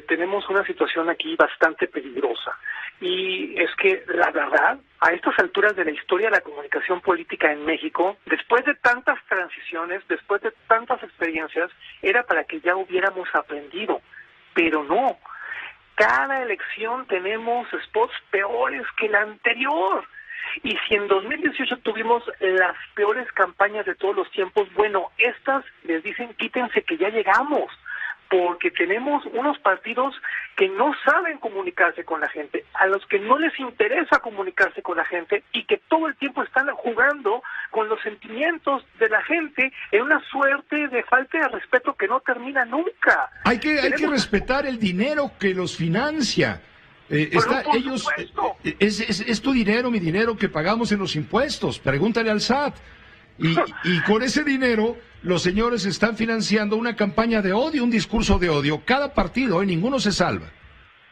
tenemos una situación aquí bastante peligrosa. Y es que, la verdad, a estas alturas de la historia de la comunicación política en México, después de tantas transiciones, después de tantas experiencias, era para que ya hubiéramos aprendido. Pero no. Cada elección tenemos spots peores que la anterior. Y si en 2018 tuvimos las peores campañas de todos los tiempos, bueno, estas les dicen quítense que ya llegamos, porque tenemos unos partidos que no saben comunicarse con la gente, a los que no les interesa comunicarse con la gente y que todo el tiempo están jugando con los sentimientos de la gente en una suerte de falta de respeto que no termina nunca. Hay que respetar el dinero que los financia. Es tu dinero, mi dinero que pagamos en los impuestos. Pregúntale al SAT. Y con ese dinero, los señores están financiando una campaña de odio, un discurso de odio. Cada partido, ninguno se salva.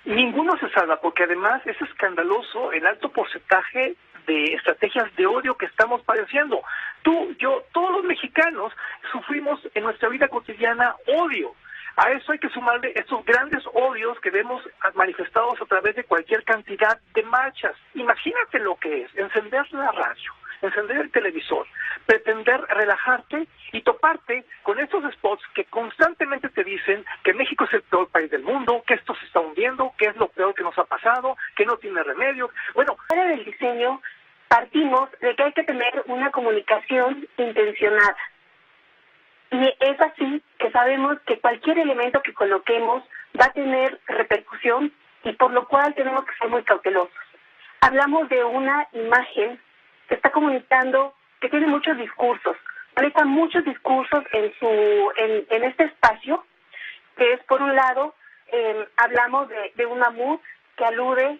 Ninguno se salva, porque además es escandaloso el alto porcentaje de estrategias de odio que estamos padeciendo. Tú, yo, todos los mexicanos sufrimos en nuestra vida cotidiana odio. A eso hay que sumarle estos grandes odios que vemos manifestados a través de cualquier cantidad de marchas. Imagínate lo que es encender la radio, encender el televisor, pretender relajarte y toparte con estos spots que constantemente te dicen que México es el peor país del mundo, que esto se está hundiendo, que es lo peor que nos ha pasado, que no tiene remedio. Bueno, fuera del diseño partimos de que hay que tener una comunicación intencionada. Y es así que sabemos que cualquier elemento que coloquemos va a tener repercusión y por lo cual tenemos que ser muy cautelosos. Hablamos de una imagen que está comunicando, que tiene muchos discursos, maneja muchos discursos en este espacio, que es por un lado, hablamos de un mamut que alude,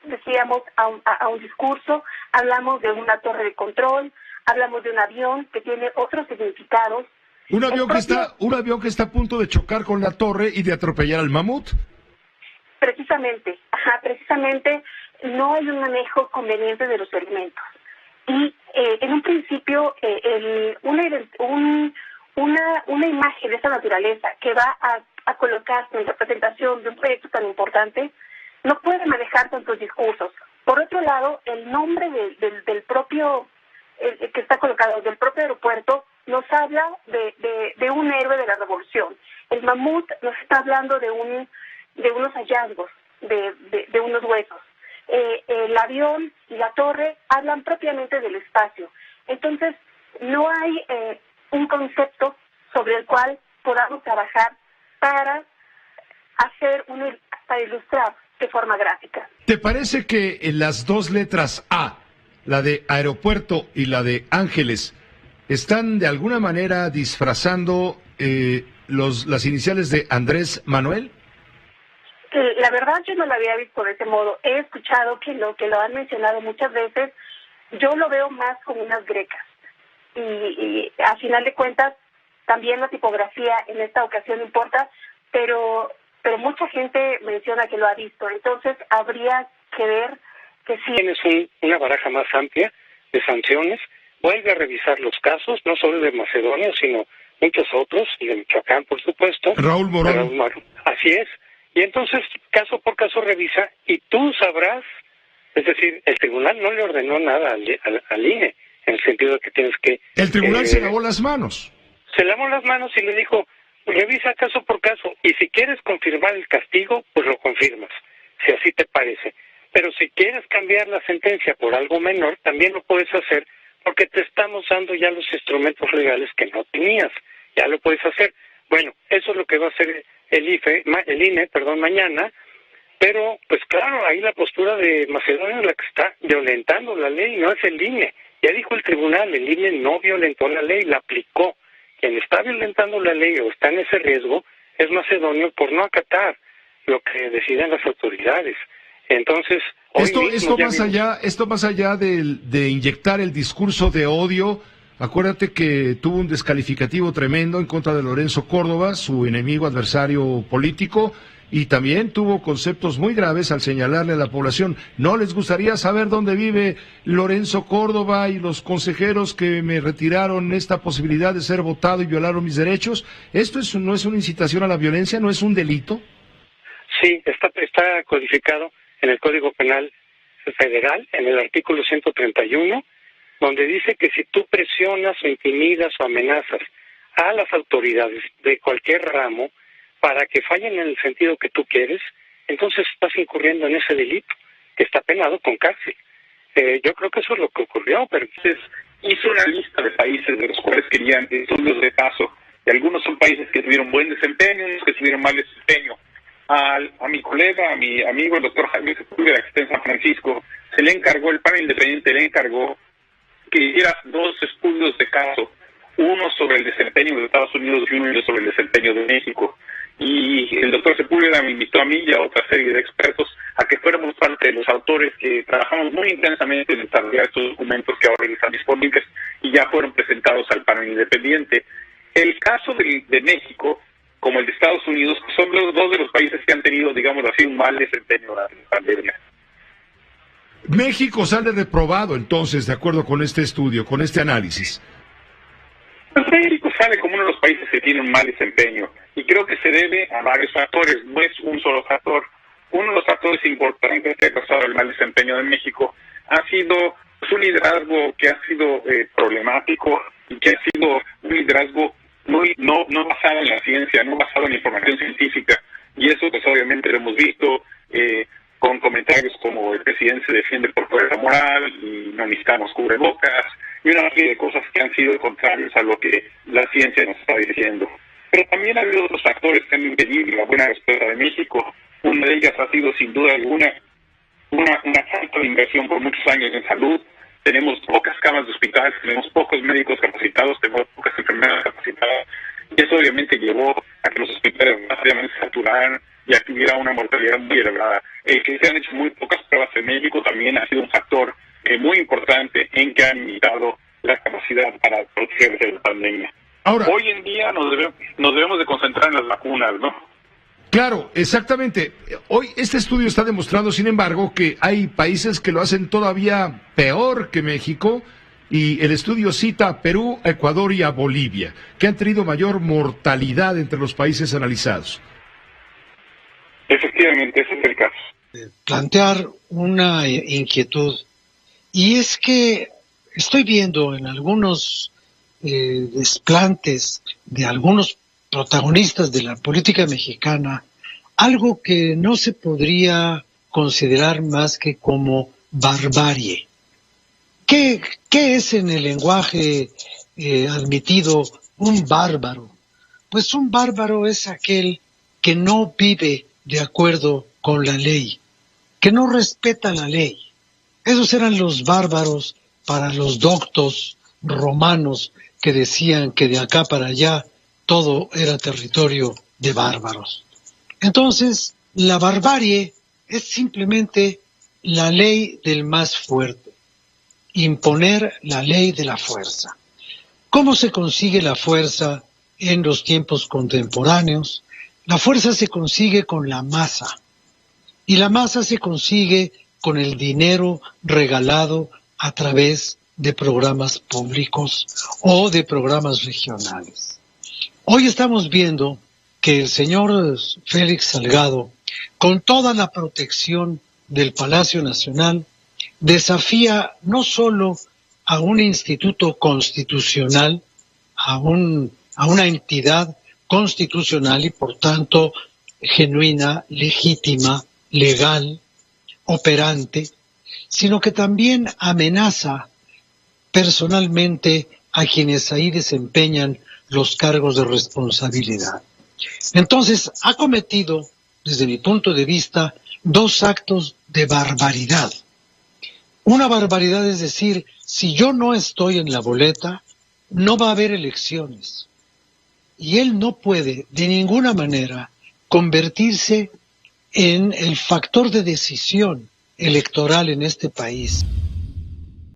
decíamos, a un discurso, hablamos de una torre de control, hablamos de un avión que tiene otros significados. Un avión que está a punto de chocar con la torre y de atropellar al mamut. Precisamente no hay un manejo conveniente de los elementos. Y en un principio una imagen de esa naturaleza que va a colocarse en representación de un proyecto tan importante no puede manejar tantos discursos. Por otro lado, el nombre del propio que está colocado, del propio aeropuerto, nos habla de un héroe de la revolución. El mamut nos está hablando de unos hallazgos, de unos huesos. El avión y la torre hablan propiamente del espacio. Entonces, no hay un concepto sobre el cual podamos trabajar para ilustrar de forma gráfica. ¿Te parece que las dos letras A, la de aeropuerto y la de ángeles, están de alguna manera disfrazando las iniciales de Andrés Manuel? La verdad yo no lo había visto de ese modo. He escuchado que lo han mencionado muchas veces. Yo lo veo más como unas grecas. Y a final de cuentas, también la tipografía en esta ocasión importa, pero mucha gente menciona que lo ha visto. Entonces habría que ver que sí. Tienes una baraja más amplia de sanciones. Vuelve a revisar los casos, no solo de Macedonia, sino muchos otros, y de Michoacán, por supuesto. Raúl Morón. Así es. Y entonces, caso por caso revisa, y tú sabrás, es decir, el tribunal no le ordenó nada al INE, en el sentido de que tienes que... El tribunal se lavó las manos. Se lavó las manos y le dijo, revisa caso por caso, y si quieres confirmar el castigo, pues lo confirmas, si así te parece. Pero si quieres cambiar la sentencia por algo menor, también lo puedes hacer, porque te estamos dando ya los instrumentos legales que no tenías. Ya lo puedes hacer. Bueno, eso es lo que va a hacer el INE, mañana, pero pues claro, ahí la postura de Macedonia es la que está violentando la ley, no es el INE. Ya dijo el tribunal, el INE no violentó la ley, la aplicó. Quien está violentando la ley o está en ese riesgo es Macedonio por no acatar lo que deciden las autoridades. Entonces, esto más allá de inyectar el discurso de odio. Acuérdate que tuvo un descalificativo tremendo en contra de Lorenzo Córdoba, su enemigo, adversario político, y también tuvo conceptos muy graves al señalarle a la población: ¿no les gustaría saber dónde vive Lorenzo Córdoba y los consejeros que me retiraron esta posibilidad de ser votado y violaron mis derechos? ¿Esto no es una incitación a la violencia? ¿No es un delito? Sí, está codificado en el Código Penal Federal, en el artículo 131, donde dice que si tú presionas o intimidas o amenazas a las autoridades de cualquier ramo para que fallen en el sentido que tú quieres, entonces estás incurriendo en ese delito que está penado con cárcel. Yo creo que eso es lo que ocurrió, pero entonces hizo una lista de países de los cuales querían estudios de caso, y algunos son países que tuvieron buen desempeño, unos que tuvieron mal desempeño. A mi colega, a mi amigo el doctor Jaime Sepúlveda, que está en San Francisco, se le encargó, el panel independiente le encargó que hiciera 2 estudios de caso, uno sobre el desempeño de Estados Unidos y uno sobre el desempeño de México. Y el doctor Sepúlveda me invitó a mí y a otra serie de expertos a que fuéramos parte de los autores que trabajamos muy intensamente en desarrollar estos documentos que ahora están disponibles y ya fueron presentados al panel independiente. El caso de México, como el de Estados Unidos, son los 2 de los países que han tenido, digamos así, un mal desempeño durante la pandemia. México sale reprobado, entonces, de acuerdo con este estudio, con este análisis. Pues México sale como uno de los países que tiene un mal desempeño, y creo que se debe a varios factores, no es un solo factor. Uno de los factores importantes que ha causado el mal desempeño de México ha sido su liderazgo, que ha sido problemático, y que ha sido un liderazgo no basado en la ciencia, no basado en la información científica, y eso pues obviamente lo hemos visto con comentarios como el presidente se defiende por fuerza moral y no necesitamos cubrebocas, y una serie de cosas que han sido contrarios a lo que la ciencia nos está diciendo. Pero también ha habido otros factores que han impedido la buena respuesta de México. Una de ellas ha sido sin duda alguna una falta de inversión por muchos años en salud. Tenemos pocas camas de hospital, tenemos pocos médicos capacitados, tenemos pocas enfermeras capacitadas, y eso obviamente llevó a que los hospitales rápidamente se saturaran y a que hubiera una mortalidad muy elevada. El que se han hecho muy pocas pruebas en México también ha sido un factor muy importante en que ha limitado la capacidad para protegerse de la pandemia. Ahora, hoy en día nos debemos de concentrar en las vacunas, ¿no? Claro, exactamente. Hoy este estudio está demostrando, sin embargo, que hay países que lo hacen todavía peor que México, y el estudio cita a Perú, a Ecuador y a Bolivia, que han tenido mayor mortalidad entre los países analizados. Efectivamente, ese es el caso. Plantear una inquietud, y es que estoy viendo en algunos desplantes de algunos protagonistas de la política mexicana algo que no se podría considerar más que como barbarie. ¿Qué es en el lenguaje admitido un bárbaro? Pues un bárbaro es aquel que no vive de acuerdo con la ley, que no respeta la ley. Esos eran los bárbaros para los doctos romanos que decían que de acá para allá todo era territorio de bárbaros. Entonces, la barbarie es simplemente la ley del más fuerte, imponer la ley de la fuerza. ¿Cómo se consigue la fuerza en los tiempos contemporáneos? La fuerza se consigue con la masa, y la masa se consigue con el dinero regalado a través de programas públicos o de programas regionales. Hoy estamos viendo que el señor Félix Salgado, con toda la protección del Palacio Nacional, desafía no solo a un instituto constitucional, a una entidad constitucional y por tanto genuina, legítima, legal, operante, sino que también amenaza personalmente a quienes ahí desempeñan los cargos de responsabilidad. Entonces, ha cometido, desde mi punto de vista, 2 actos de barbaridad. Una barbaridad es decir, si yo no estoy en la boleta, no va a haber elecciones. Y él no puede, de ninguna manera, convertirse en el factor de decisión electoral en este país.